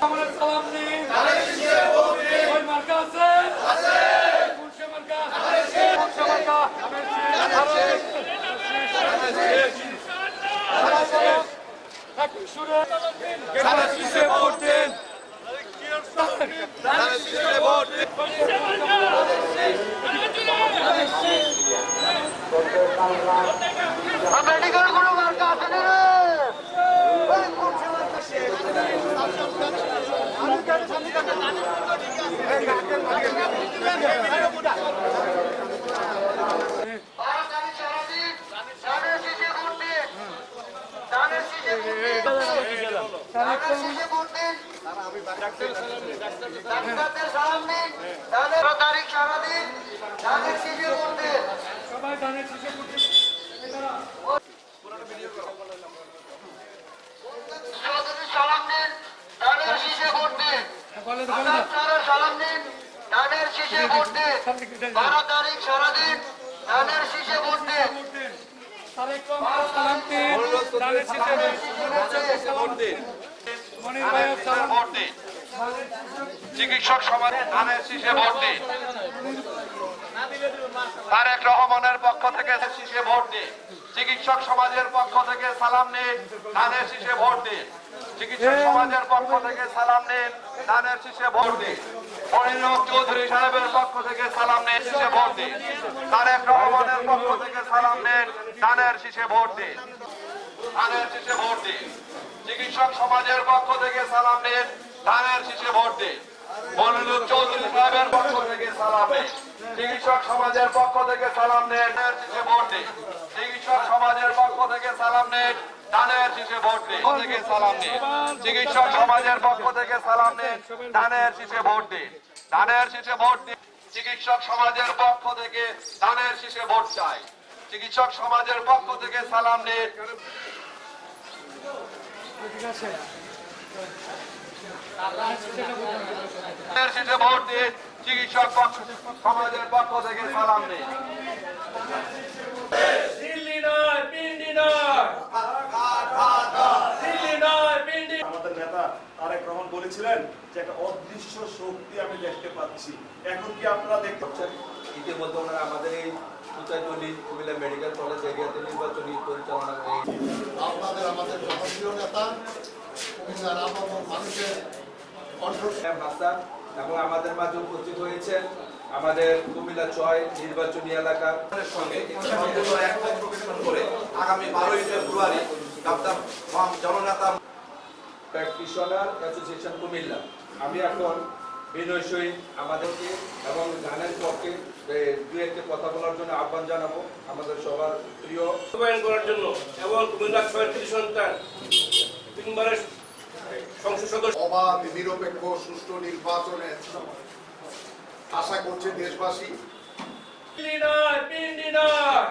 আমাদের সালাম দিন ওই মার্কা আছে কুলশে মার্কা কুলশে মার্কা মেডিকেল কোনো মার্কা আছে না তারিখ সারাদিন ধানের শীষে ভোট দিন সবাই ধানের শীষে ভোট দিন সালাম দিন ধানের শীষে ভোট দিন সালাম দিন ধানের শীষে ভোট দিন 12 তারিখ সারাদিন ধানের শীষে ভোট দিন সালাম দিন ধানের শীষে ভোট দিন মনির ভাই সালাম ভোট দিন চিকিৎসক সমাজে ধানের শীষে ভোট দিন তারেক রহমানের পক্ষ থেকে শীষে ভোট দিন চিকিৎসক সমাজের পক্ষ থেকে সালাম নিন ধানের শীষে ভোট দিন চিকিৎসক সমাজের পক্ষ থেকে সালাম নিন ধানের শীষে ভোট দিন মনিরুল চৌধুরী সাহেবের পক্ষ থেকে সালাম নিন শীষে ভোট দিন তারেক রহমানের পক্ষ থেকে সালাম নিন ধানের শীষে ভোট দিন ধানের শীষে ভোট দিন চিকিৎসক সমাজের পক্ষ থেকে সালাম নিন ধানের শীষে ভোট দিন মনিরুল চৌধুরী সাহেবের পক্ষ থেকে সালাম নিন চিকিৎসক সমাজের পক্ষ থেকে সালাম নিন ধানের শীষে ভোট দিন চিকিৎসক সমাজের পক্ষ থেকে সালাম নিন ধানের শীষে ভোট দিন থেকে সালাম নিন চিকিৎসক সমাজের পক্ষ থেকে সালাম নিন ধানের শীষে ভোট দিন ধানের শীষে ভোট দিন চিকিৎসক সমাজের পক্ষ থেকে ধানের শীষে ভোট চাই চিকিৎসক সমাজের পক্ষ থেকে সালাম নিন ধানের শীষে ভোট দিন চিকিৎসক সমাজের পক্ষ থেকে সালাম নিন দিল্লি নয় পিন্ডি নয় দিল্লি নয় পিন্ডি আমাদের নেতা তারেক রহমান বলেছিলেন যে একটা অদৃশ্য শক্তি আমি দেখতে পাচ্ছি এখন কি আপনারা দেখতে পাচ্ছেন ইতিমধ্যে ওনারা আমাদের এই সুতাইতলী কুমিল্লা মেডিকেল কলেজ এরিয়াতে নির্বাচনী পরিচালনা করে আমাদের জনপ্রিয় নেতা কুমিল্লার আপামর মানুষের হাসান এবং আমাদের মাঝে উপস্থিত হয়েছেন আমাদের কুমিল্লা 6 নির্বাচনী এলাকার সঙ্গে একমত প্রকাশ করে আগামী 12ই ফেব্রুয়ারি ডাক্তার জননেতা প্র্যাকটিশনার অ্যাসোসিয়েশন কুমিল্লা আমি এখন বিনয় সহিত আমাদেরকে এবং ধানের পক্ষে দু একটি কথা বলার জন্য আহ্বান জানাবো আমাদের সবার প্রিয় বাস্তবায়ন করার জন্য এবং কুমিল্লা 6 সন্তান তিনবারের সংসদ সদস্য অবাধ নিরপেক্ষ সুষ্ঠু নির্বাচনের আশা করছে দেশবাসী দিল্লি নয় পিন্ডি নয়